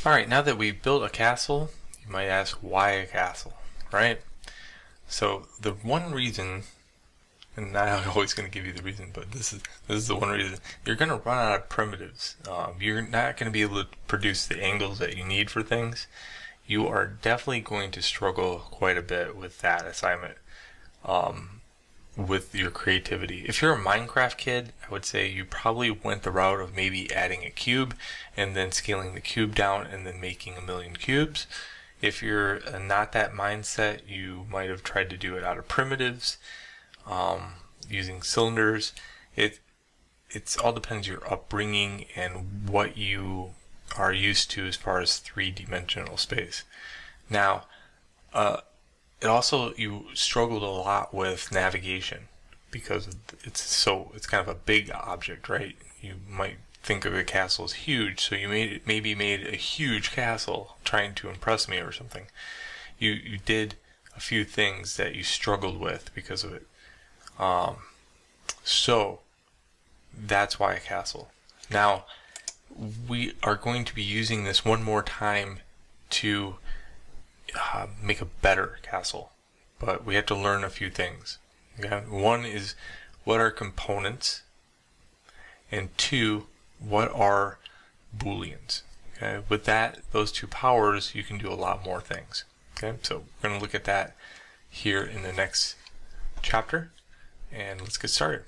Alright, now that we've built a castle, you might ask, why a castle, right? So the one reason, and I'm always going to give you the reason, but this is the one reason, you're going to run out of primitives. You're not going to be able to produce the angles that you need for things. You are definitely going to struggle quite a bit with that assignment, with your creativity. If you're a Minecraft kid, I would say you probably went the route of maybe adding a cube and then scaling the cube down and then making 1,000,000 cubes. If you're not that mindset, you might have tried to do it out of primitives, using cylinders. It's all depends your upbringing and what you are used to as far as three-dimensional space. Now, you struggled a lot with navigation because it's kind of a big object, right? You might think of a castle as huge, so you maybe made a huge castle trying to impress me or something. You did a few things that you struggled with because of it. So that's why a castle. Now, we are going to be using this one more time to make a better castle, but we have to learn a few things. Okay? One is, what are components? And two, what are booleans? Okay? With those two powers, you can do a lot more things. Okay, so we're going to look at that here in the next chapter, and let's get started.